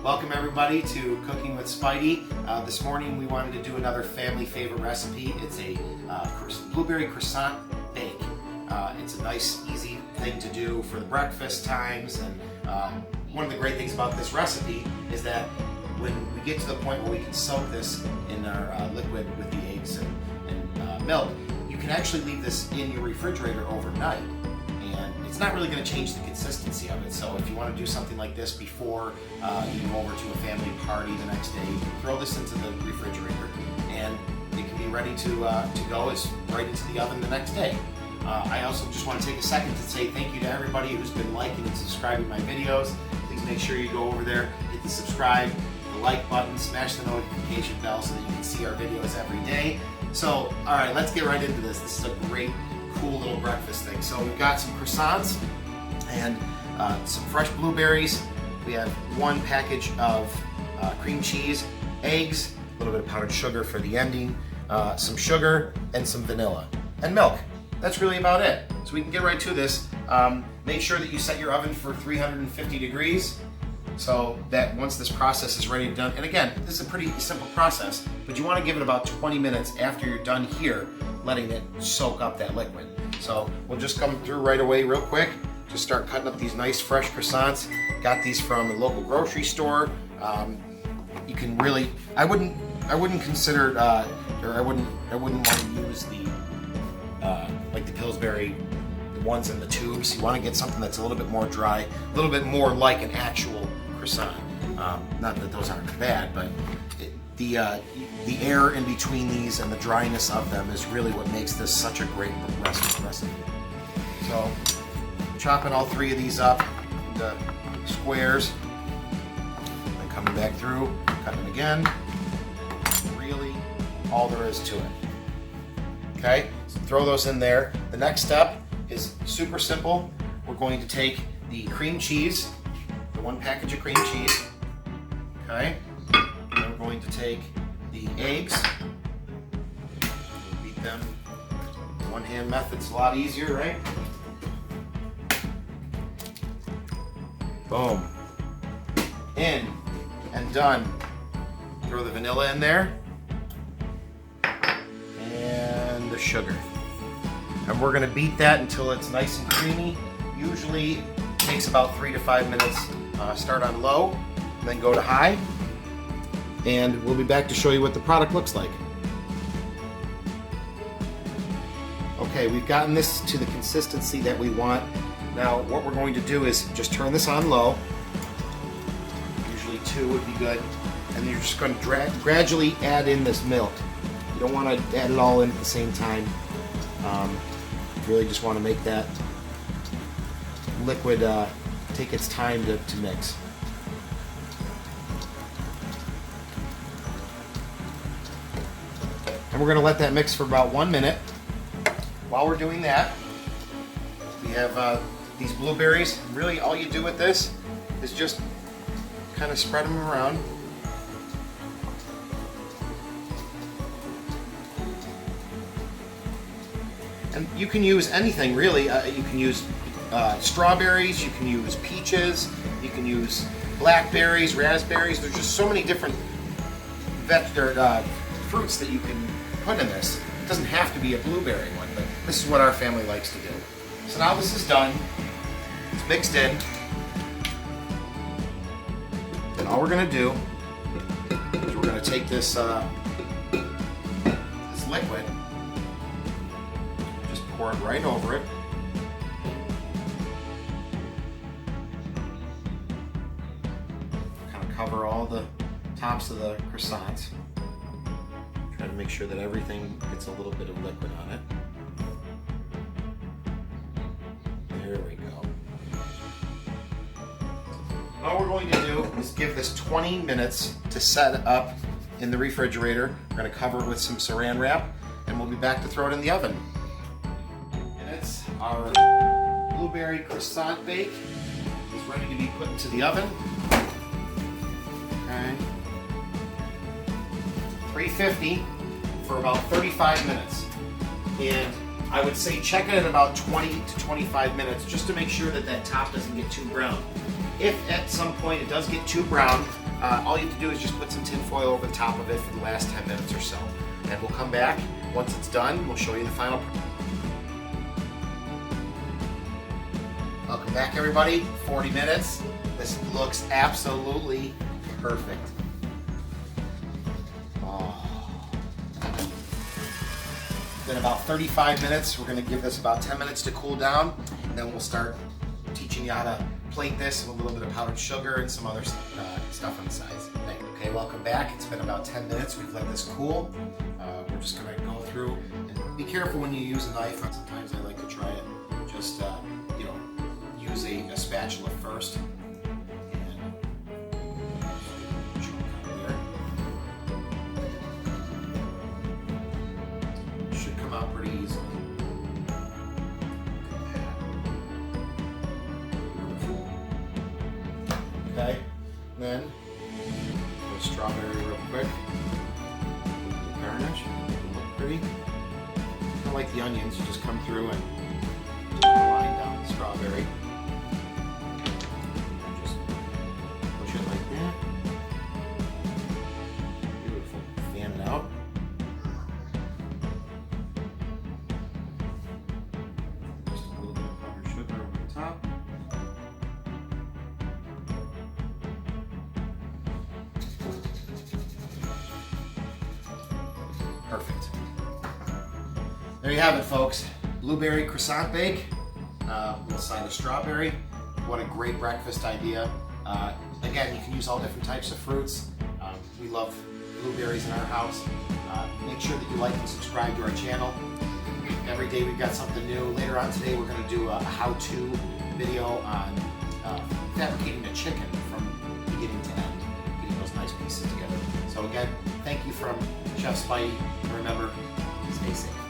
Welcome everybody to Cooking with Spidey. This morning we wanted to do another family favorite recipe. It's a blueberry croissant bake. It's a nice, easy thing to do for the breakfast times. And one of the great things about this recipe is that when we get to the point where we can soak this in our liquid with the eggs and milk, you can actually leave this in your refrigerator overnight. And it's not really going to change the consistency of it. So if you want to do something like this before you go over to a family party the next day, throw this into the refrigerator and it can be ready to go right into the oven the next day. I also just want to take a second to say thank you to everybody who's been liking and subscribing my videos. Please make sure you go over there, hit the subscribe, the like button, smash the notification bell so that you can see our videos every day. So, alright, let's get right into this. This is a great, cool little breakfast thing. So we've got some croissants and some fresh blueberries. We have one package of cream cheese, eggs, a little bit of powdered sugar for the ending, some sugar, and some vanilla, and milk. That's really about it. So we can get right to this. Make sure that you set your oven for 350 degrees so that once this process is ready and done, and again, this is a pretty simple process, but you want to give it about 20 minutes after you're done here, letting it soak up that liquid. So we'll just come through right away real quick. Just start cutting up these nice fresh croissants. Got these from a local grocery store. You can really, I wouldn't consider, or I wouldn't want to use the like the Pillsbury, the ones in the tubes. You want to get something that's a little bit more dry, a little bit more like an actual croissant. Not that those aren't bad, but the air in between these and the dryness of them is really what makes this such a great recipe. So, chopping all three of these up into squares, and coming back through, cutting them again. Really, all there is to it. Okay, so throw those in there. The next step is super simple. We're going to take the cream cheese, the one package of cream cheese, okay? And we're going to take the eggs, beat them. The one-hand method's a lot easier, right? Boom. In and done. Throw the vanilla in there. And the sugar. And we're going to beat that until it's nice and creamy. Usually takes about 3 to 5 minutes. Start on low, then go to high. And we'll be back to show you what the product looks like. Okay, we've gotten this to the consistency that we want. Now what we're going to do is just turn this on low. Usually 2 would be good. And then you're just going to gradually add in this milk. You don't want to add it all in at the same time. You really just want to make that liquid take its time to mix. And we're going to let that mix for about 1 minute. While we're doing that, we have these blueberries. Really all you do with this is just kind of spread them around. And you can use anything really. You can use strawberries, you can use peaches, you can use blackberries, raspberries. There's just so many different fruits that you can put in this. It doesn't have to be a blueberry one, but this is what our family likes to do. So now this is done. It's mixed in. And all we're going to do is we're going to take this this liquid, just pour it right over it. Kind of cover all the tops of the croissants. Try to make sure that everything gets a little bit of liquid on it. There we go. All we're going to do is give this 20 minutes to set up in the refrigerator. We're going to cover it with some saran wrap, and we'll be back to throw it in the oven. Minutes, our blueberry croissant bake is ready to be put into the oven. Okay. 350 for about 35 minutes. And I would say check it at about 20 to 25 minutes just to make sure that that top doesn't get too brown. If at some point it does get too brown, all you have to do is just put some tin foil over the top of it for the last 10 minutes or so. And we'll come back. Once it's done, we'll show you the final. Welcome back, everybody. 40 minutes. This looks absolutely perfect. Then about 35 minutes. We're going to give this about 10 minutes to cool down, and then we'll start teaching you how to plate this with a little bit of powdered sugar and some other stuff on the sides. Okay, welcome back. It's been about 10 minutes. We've let this cool. We're just going to go through and be careful when you use a knife. Sometimes I like to try it. Just use a spatula first. Should come out pretty easily. Okay, then put strawberry real quick. Garnish, look pretty. Kind of like the onions, you just come through and just line down the strawberry. Just push it like that. Beautiful. Fan it out. Just a little bit of powdered sugar over the top. Perfect. There you have it, folks. Blueberry croissant bake. Little side of strawberry. What a great breakfast idea. Again, you can use all different types of fruits. We love blueberries in our house. Make sure that you like and subscribe to our channel. Every day we've got something new. Later on today we're going to do a how-to video on fabricating a chicken from beginning to end. Getting those nice pieces together. So again, thank you from Chef Spidey. And remember, stay safe.